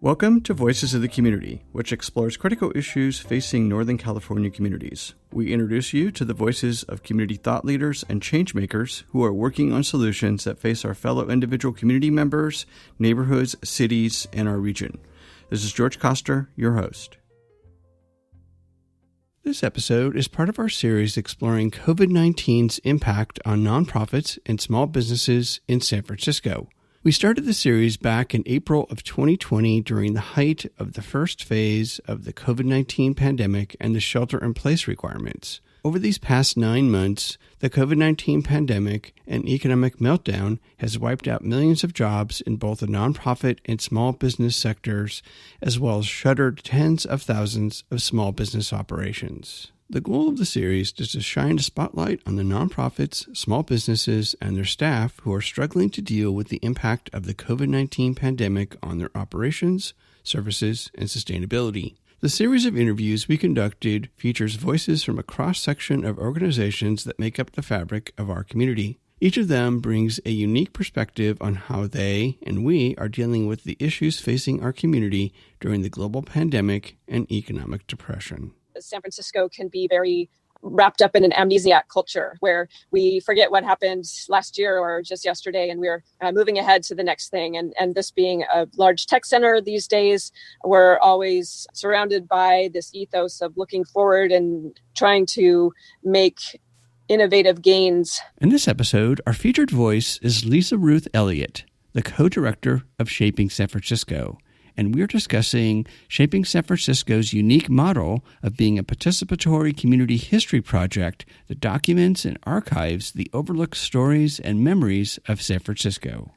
Welcome to Voices of the Community, which explores critical issues facing Northern California communities. We introduce you to the voices of community thought leaders and change makers who are working on solutions that face our fellow individual community members, neighborhoods, cities, and our region. This is George Koster, your host. This episode is part of our series exploring COVID-19's impact on nonprofits and small businesses in San Francisco. We started the series back in April of 2020 during the height of the first phase of the COVID-19 pandemic and the shelter-in-place requirements. Over these past 9 months, the COVID-19 pandemic and economic meltdown has wiped out millions of jobs in both the nonprofit and small business sectors, as well as shuttered tens of thousands of small business operations. The goal of the series is to shine a spotlight on the nonprofits, small businesses, and their staff who are struggling to deal with the impact of the COVID-19 pandemic on their operations, services, and sustainability. The series of interviews we conducted features voices from a cross-section of organizations that make up the fabric of our community. Each of them brings a unique perspective on how they and we are dealing with the issues facing our community during the global pandemic and economic depression. San Francisco can be very wrapped up in an amnesiac culture where we forget what happened last year or just yesterday, and we're moving ahead to the next thing. And this being a large tech center these days, we're always surrounded by this ethos of looking forward and trying to make innovative gains. In this episode, our featured voice is LisaRuth Elliott, the co-director of Shaping San Francisco. And we're discussing Shaping San Francisco's unique model of being a participatory community history project that documents and archives the overlooked stories and memories of San Francisco.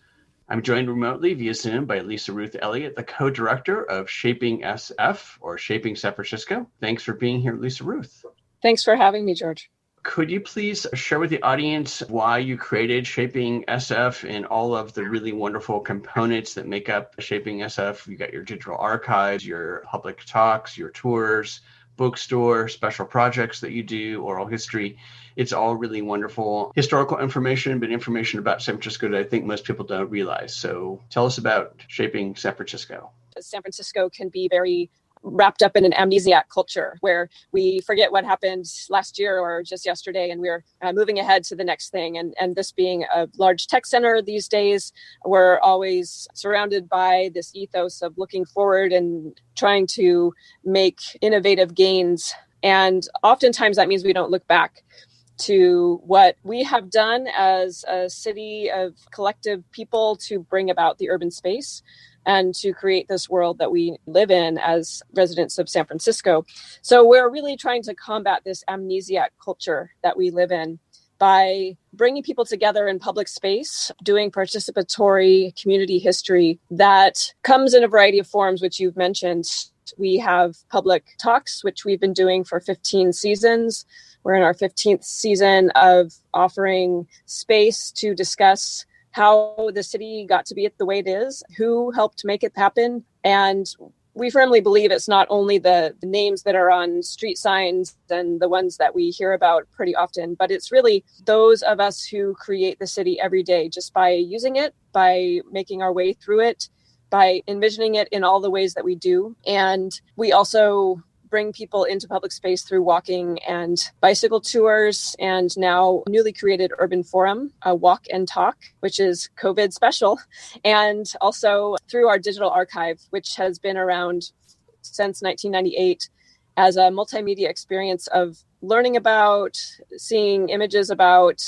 I'm joined remotely via Zoom by LisaRuth Elliott, the co-director of Shaping SF, or Shaping San Francisco. Thanks for being here, LisaRuth. Thanks for having me, George. Could you please share with the audience why you created Shaping SF and all of the really wonderful components that make up Shaping SF? You got your digital archives, your public talks, your tours, bookstore, special projects that you do, oral history. It's all really wonderful historical information, but information about San Francisco that I think most people don't realize. So tell us about Shaping San Francisco. San Francisco can be very wrapped up in an amnesiac culture where we forget what happened last year or just yesterday, and we're moving ahead to the next thing. And this being a large tech center these days, we're always surrounded by this ethos of looking forward and trying to make innovative gains. And oftentimes that means we don't look back to what we have done as a city of collective people to bring about the urban space and to create this world that we live in as residents of San Francisco. So we're really trying to combat this amnesiac culture that we live in by bringing people together in public space, doing participatory community history that comes in a variety of forms, which you've mentioned. We have public talks, which we've been doing for 15 seasons. We're in our 15th season of offering space to discuss how the city got to be the way it is, who helped make it happen. And we firmly believe it's not only the names that are on street signs and the ones that we hear about pretty often, but it's really those of us who create the city every day just by using it, by making our way through it, by envisioning it in all the ways that we do. And we also bring people into public space through walking and bicycle tours, and now newly created urban forum, a walk and talk, which is COVID special, and also through our digital archive, which has been around since 1998 as a multimedia experience of learning about, seeing images about,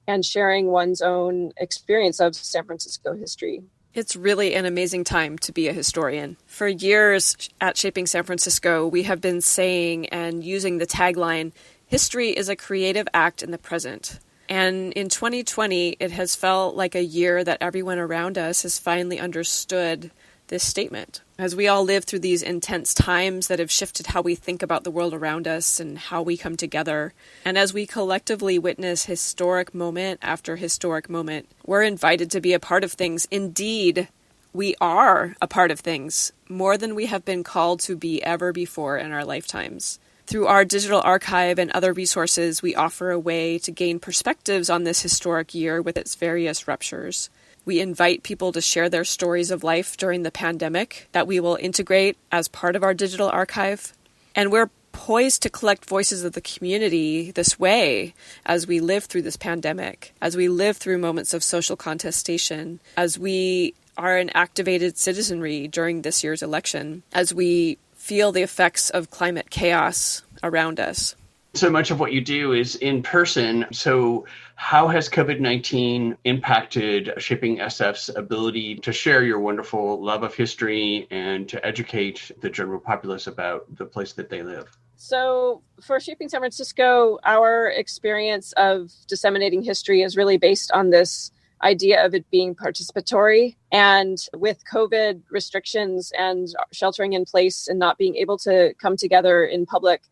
and sharing one's own experience of San Francisco history. It's really an amazing time to be a historian. For years at Shaping San Francisco, we have been saying and using the tagline, history is a creative act in the present. And in 2020, it has felt like a year that everyone around us has finally understood this statement. As we all live through these intense times that have shifted how we think about the world around us and how we come together, and as we collectively witness historic moment after historic moment, we're invited to be a part of things. Indeed, we are a part of things, more than we have been called to be ever before in our lifetimes. Through our digital archive and other resources, we offer a way to gain perspectives on this historic year with its various ruptures. We invite people to share their stories of life during the pandemic that we will integrate as part of our digital archive. And we're poised to collect voices of the community this way as we live through this pandemic, as we live through moments of social contestation, as we are an activated citizenry during this year's election, as we feel the effects of climate chaos around us. So much of what you do is in person. So how has COVID-19 impacted Shaping SF's ability to share your wonderful love of history and to educate the general populace about the place that they live? So for Shaping San Francisco, our experience of disseminating history is really based on this idea of it being participatory. And with COVID restrictions and sheltering in place and not being able to come together in public,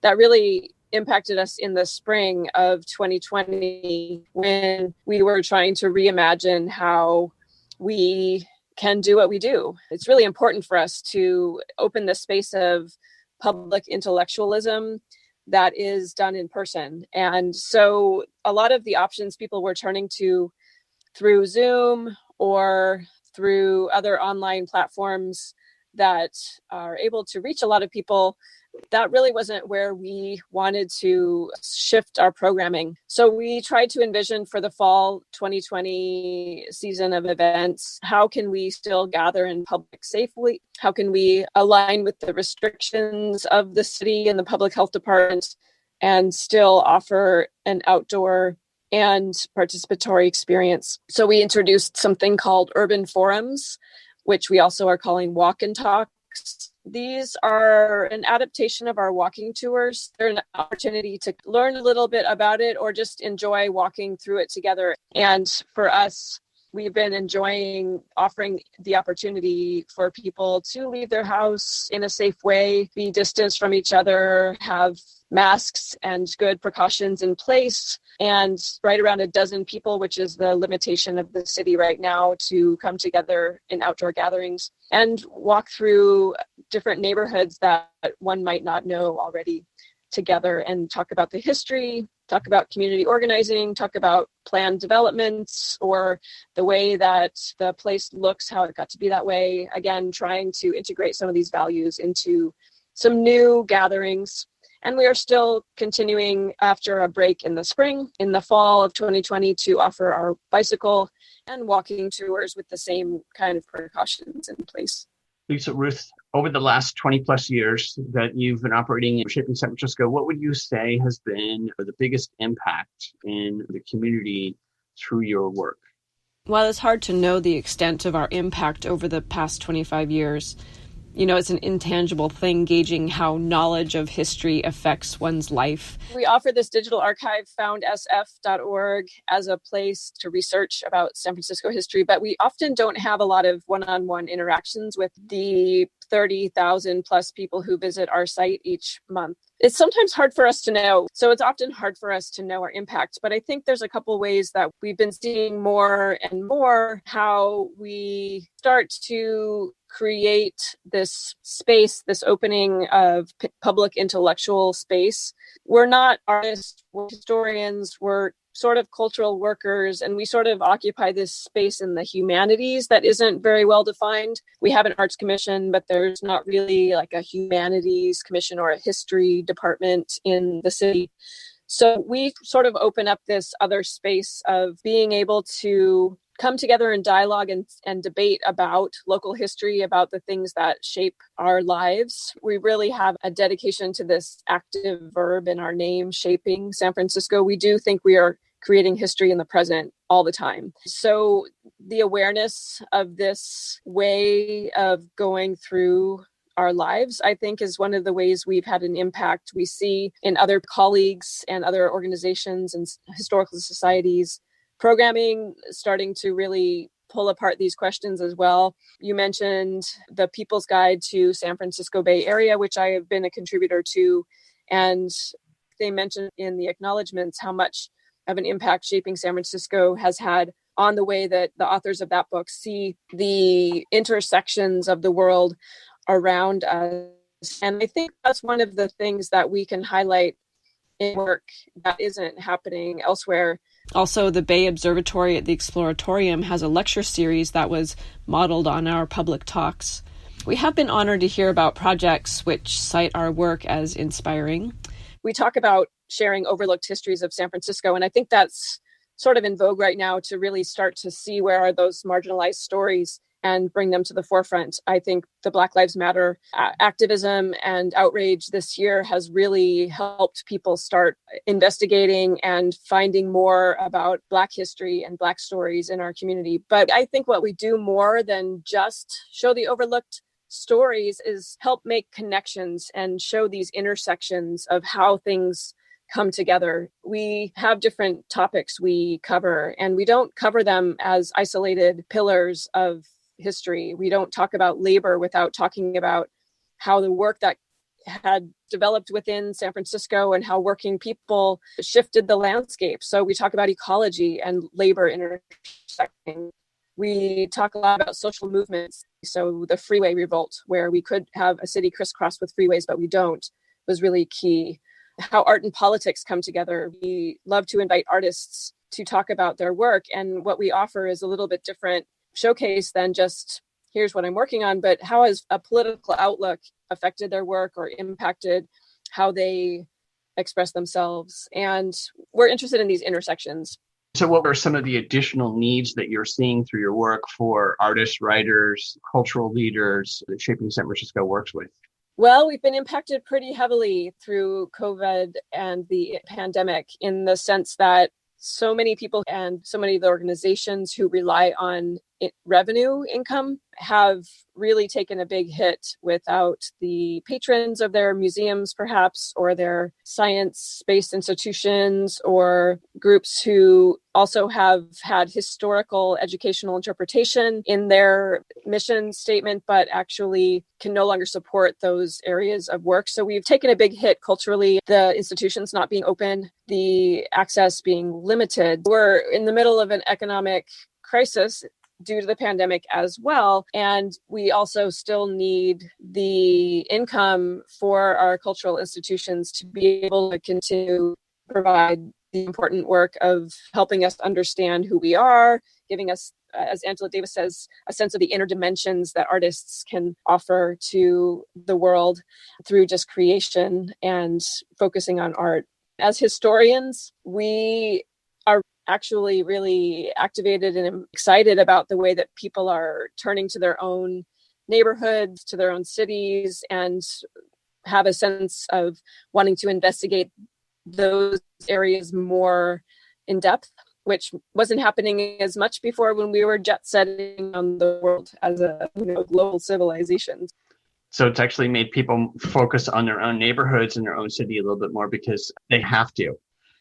that really impacted us in the spring of 2020 when we were trying to reimagine how we can do what we do. It's really important for us to open the space of public intellectualism that is done in person. And so a lot of the options people were turning to through Zoom or through other online platforms that are able to reach a lot of people, that really wasn't where we wanted to shift our programming. So we tried to envision for the fall 2020 season of events, how can we still gather in public safely? How can we align with the restrictions of the city and the public health department and still offer an outdoor and participatory experience? So we introduced something called urban forums, which we also are calling walk and talks. These are an adaptation of our walking tours. They're an opportunity to learn a little bit about it or just enjoy walking through it together. And for us, we've been enjoying offering the opportunity for people to leave their house in a safe way, be distanced from each other, have masks and good precautions in place, and right around a dozen people, which is the limitation of the city right now, to come together in outdoor gatherings and walk through different neighborhoods that one might not know already together and talk about the history, talk about community organizing, talk about planned developments or the way that the place looks, how it got to be that way. Again, trying to integrate some of these values into some new gatherings. And we are still continuing after a break in the spring, in the fall of 2020, to offer our bicycle and walking tours with the same kind of precautions in place. LisaRuth, over the last 20 plus years that you've been operating in Shaping San Francisco, what would you say has been the biggest impact in the community through your work? While it's hard to know the extent of our impact over the past 25 years, it's an intangible thing gauging how knowledge of history affects one's life. We offer this digital archive, foundsf.org, as a place to research about San Francisco history, but we often don't have a lot of one-on-one interactions with the 30,000 plus people who visit our site each month. It's sometimes hard for us to know. So it's often hard for us to know our impact. But I think there's a couple ways that we've been seeing more and more how we start to create this space, this opening of public intellectual space. We're not artists, we're historians, we're sort of cultural workers, and we sort of occupy this space in the humanities that isn't very well defined. We have an arts commission, but there's not really like a humanities commission or a history department in the city. So we sort of open up this other space of being able to come together and dialogue and debate about local history, about the things that shape our lives. We really have a dedication to this active verb in our name, Shaping San Francisco. We do think we are creating history in the present all the time. So the awareness of this way of going through our lives, I think, is one of the ways we've had an impact. We see in other colleagues and other organizations and historical societies programming starting to really pull apart these questions as well. You mentioned the People's Guide to San Francisco Bay Area, which I have been a contributor to. And they mentioned in the acknowledgements how much of an impact Shaping San Francisco has had on the way that the authors of that book see the intersections of the world around us. And I think that's one of the things that we can highlight in work that isn't happening elsewhere. Also, the Bay Observatory at the Exploratorium has a lecture series that was modeled on our public talks. We have been honored to hear about projects which cite our work as inspiring. We talk about sharing overlooked histories of San Francisco, and I think that's sort of in vogue right now to really start to see where are those marginalized stories and bring them to the forefront. I think the Black Lives Matter activism and outrage this year has really helped people start investigating and finding more about Black history and Black stories in our community. But I think what we do more than just show the overlooked stories is help make connections and show these intersections of how things come together. We have different topics we cover, and we don't cover them as isolated pillars of history. We don't talk about labor without talking about how the work that had developed within San Francisco and how working people shifted the landscape. So we talk about ecology and labor intersecting. We talk a lot about social movements. So the freeway revolt, where we could have a city crisscrossed with freeways, but we don't, was really key. How art and politics come together. We love to invite artists to talk about their work. And what we offer is a little bit different showcase than just, here's what I'm working on, but how has a political outlook affected their work or impacted how they express themselves? And we're interested in these intersections. So what are some of the additional needs that you're seeing through your work for artists, writers, cultural leaders that Shaping San Francisco works with? Well, we've been impacted pretty heavily through COVID and the pandemic, in the sense that so many people and so many of the organizations who rely on revenue income have really taken a big hit without the patrons of their museums, perhaps, or their science-based institutions, or groups who also have had historical educational interpretation in their mission statement, but actually can no longer support those areas of work. So we've taken a big hit culturally, the institutions not being open, the access being limited. We're in the middle of an economic crisis due to the pandemic as well. And we also still need the income for our cultural institutions to be able to continue to provide the important work of helping us understand who we are, giving us, as Angela Davis says, a sense of the inner dimensions that artists can offer to the world through just creation and focusing on art. As historians, we are actually really activated and excited about the way that people are turning to their own neighborhoods, to their own cities, and have a sense of wanting to investigate those areas more in depth, which wasn't happening as much before when we were jet setting on the world as a global civilization. So it's actually made people focus on their own neighborhoods and their own city a little bit more because they have to.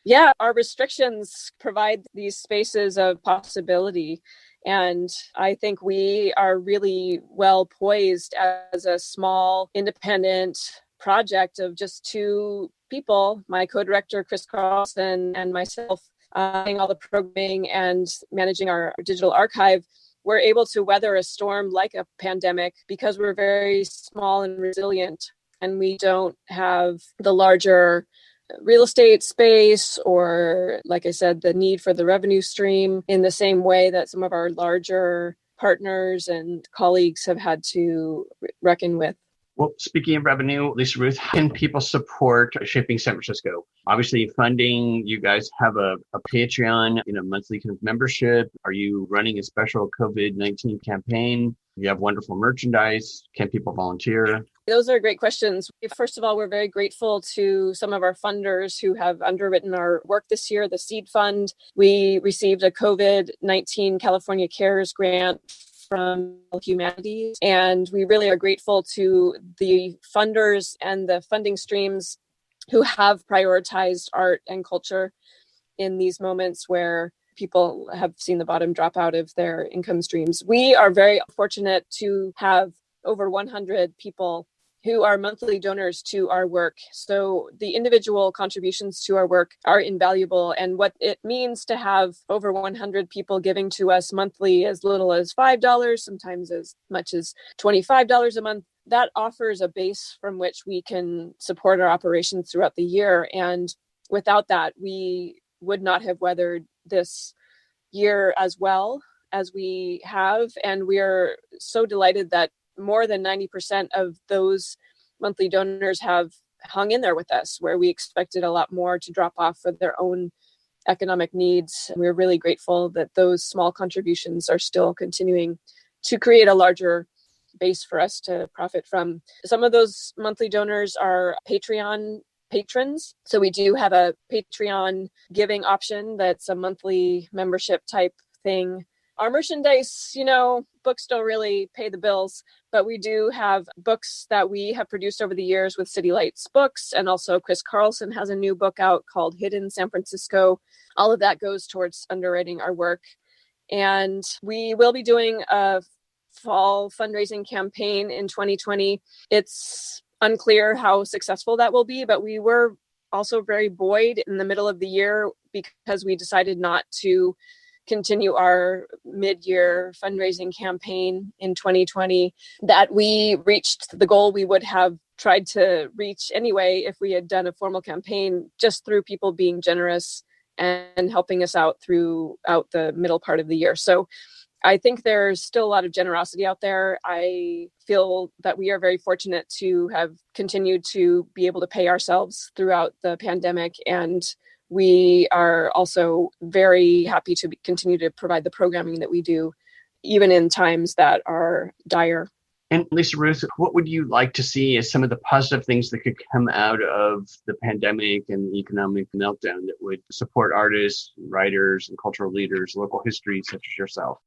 Yeah, our restrictions provide these spaces of possibility. And I think we are really well poised as a small independent project of just two people, my co-director, Chris Carlson, and myself, doing all the programming and managing our digital archive. We're able to weather a storm like a pandemic because we're very small and resilient, and we don't have the larger real estate space or, like I said, the need for the revenue stream in the same way that some of our larger partners and colleagues have had to reckon with. Well, speaking of revenue, LisaRuth, how can people support Shaping San Francisco? Obviously, funding, you guys have a Patreon, monthly kind of membership. Are you running a special COVID-19 campaign? You have wonderful merchandise. Can people volunteer? Those are great questions. First of all, we're very grateful to some of our funders who have underwritten our work this year, the Seed Fund. We received a COVID-19 California Cares grant from Humanities, and we really are grateful to the funders and the funding streams who have prioritized art and culture in these moments where people have seen the bottom drop out of their income streams. We are very fortunate to have over 100 people who are monthly donors to our work. So the individual contributions to our work are invaluable. And what it means to have over 100 people giving to us monthly, as little as $5, sometimes as much as $25 a month, that offers a base from which we can support our operations throughout the year. And without that, we would not have weathered this year as well as we have. And we are so delighted that more than 90% of those monthly donors have hung in there with us, where we expected a lot more to drop off for their own economic needs. We're really grateful that those small contributions are still continuing to create a larger base for us to profit from. Some of those monthly donors are Patreon patrons. So we do have a Patreon giving option that's a monthly membership type thing. Our merchandise, books don't really pay the bills, but we do have books that we have produced over the years with City Lights Books. And also Chris Carlson has a new book out called Hidden San Francisco. All of that goes towards underwriting our work. And we will be doing a fall fundraising campaign in 2020. It's unclear how successful that will be, but we were also very buoyed in the middle of the year because we decided not to continue our mid-year fundraising campaign in 2020, that we reached the goal we would have tried to reach anyway if we had done a formal campaign, just through people being generous and helping us out throughout the middle part of the year. So I think there's still a lot of generosity out there. I feel that we are very fortunate to have continued to be able to pay ourselves throughout the pandemic. And we are also very happy to continue to provide the programming that we do, even in times that are dire. And LisaRuth, what would you like to see as some of the positive things that could come out of the pandemic and the economic meltdown that would support artists, writers, and cultural leaders, local history such as yourself?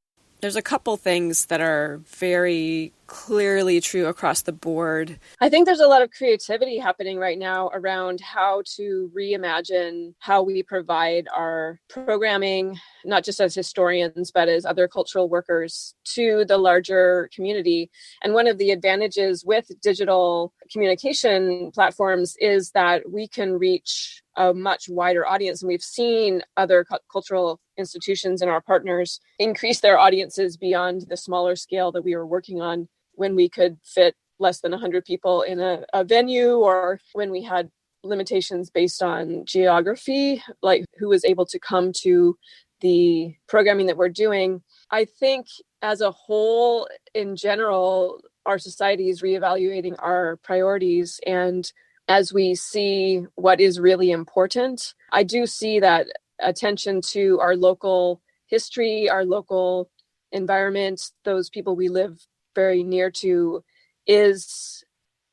There's a couple things that are very clearly true across the board. I think there's a lot of creativity happening right now around how to reimagine how we provide our programming, not just as historians, but as other cultural workers, to the larger community. And one of the advantages with digital communication platforms is that we can reach a much wider audience. And we've seen other cultural institutions and our partners increase their audiences beyond the smaller scale that we were working on when we could fit less than 100 people in a venue, or when we had limitations based on geography, like who was able to come to the programming that we're doing. I think as a whole, in general, our society is reevaluating our priorities. And as we see what is really important, I do see that attention to our local history, our local environment, those people we live very near to, is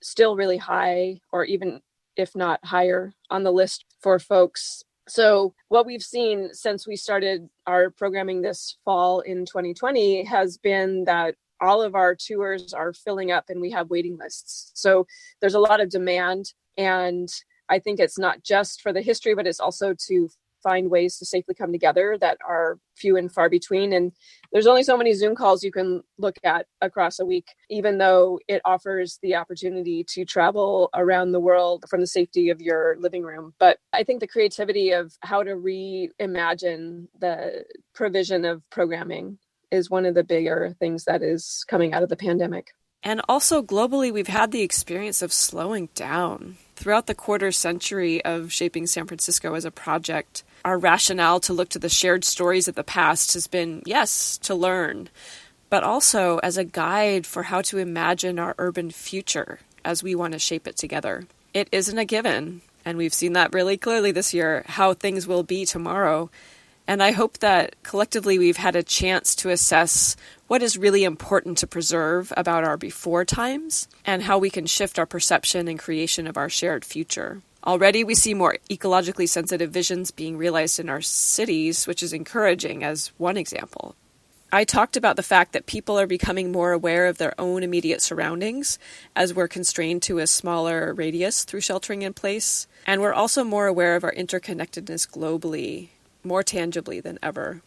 still really high, or even if not higher on the list for folks. So what we've seen since we started our programming this fall in 2020 has been that all of our tours are filling up and we have waiting lists. So there's a lot of demand. And I think it's not just for the history, but it's also to find ways to safely come together that are few and far between. And there's only so many Zoom calls you can look at across a week, even though it offers the opportunity to travel around the world from the safety of your living room. But I think the creativity of how to reimagine the provision of programming is one of the bigger things that is coming out of the pandemic. And also globally, we've had the experience of slowing down. Throughout the quarter century of shaping San Francisco as a project, our rationale to look to the shared stories of the past has been, yes, to learn, but also as a guide for how to imagine our urban future as we want to shape it together. It isn't a given, and we've seen that really clearly this year, how things will be tomorrow. And I hope that collectively we've had a chance to assess what is really important to preserve about our before times and how we can shift our perception and creation of our shared future. Already we see more ecologically sensitive visions being realized in our cities, which is encouraging as one example. I talked about the fact that people are becoming more aware of their own immediate surroundings as we're constrained to a smaller radius through sheltering in place. And we're also more aware of our interconnectedness globally, more tangibly than ever.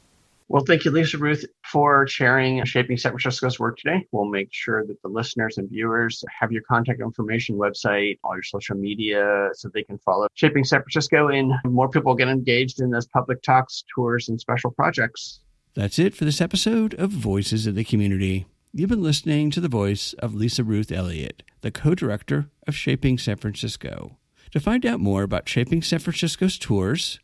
Well, thank you, LisaRuth, for sharing Shaping San Francisco's work today. We'll make sure that the listeners and viewers have your contact information, website, all your social media, so they can follow Shaping San Francisco and more people get engaged in those public talks, tours, and special projects. That's it for this episode of Voices of the Community. You've been listening to the voice of LisaRuth Elliott, the co-director of Shaping San Francisco. To find out more about Shaping San Francisco's tours,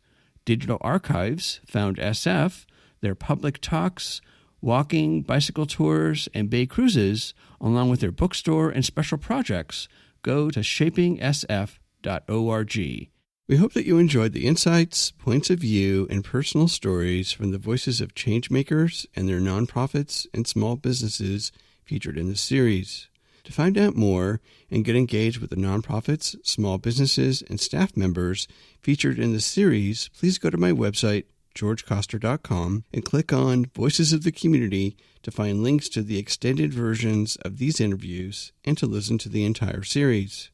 Digital Archives found SF, their public talks, walking, bicycle tours, and bay cruises, along with their bookstore and special projects. Go to shapingsf.org. We hope that you enjoyed the insights, points of view, and personal stories from the voices of changemakers and their nonprofits and small businesses featured in this series. To find out more and get engaged with the nonprofits, small businesses, and staff members featured in the series, please go to my website, georgecoster.com, and click on Voices of the Community to find links to the extended versions of these interviews and to listen to the entire series.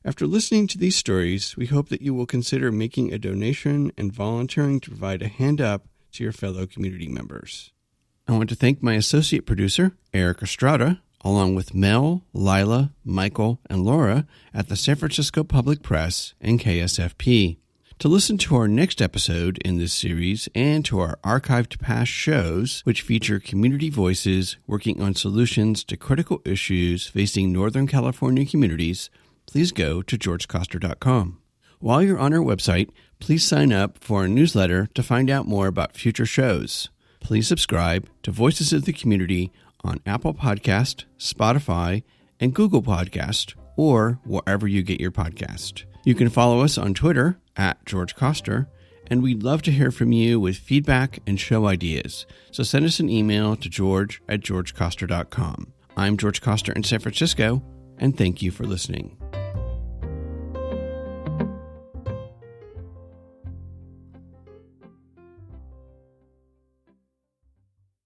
After listening to these stories, we hope that you will consider making a donation and volunteering to provide a hand up to your fellow community members. I want to thank my associate producer, Eric Estrada, along with Mel, Lila, Michael, and Laura at the San Francisco Public Press and KSFP. To listen to our next episode in this series and to our archived past shows, which feature community voices working on solutions to critical issues facing Northern California communities, please go to georgecoster.com. While you're on our website, please sign up for our newsletter to find out more about future shows. Please subscribe to Voices of the Community on Apple Podcast, Spotify, and Google Podcast, or wherever you get your podcast. You can follow us on Twitter at George Coster, and we'd love to hear from you with feedback and show ideas. So send us an email to george@georgecoster.com. I'm George Coster in San Francisco, and thank you for listening.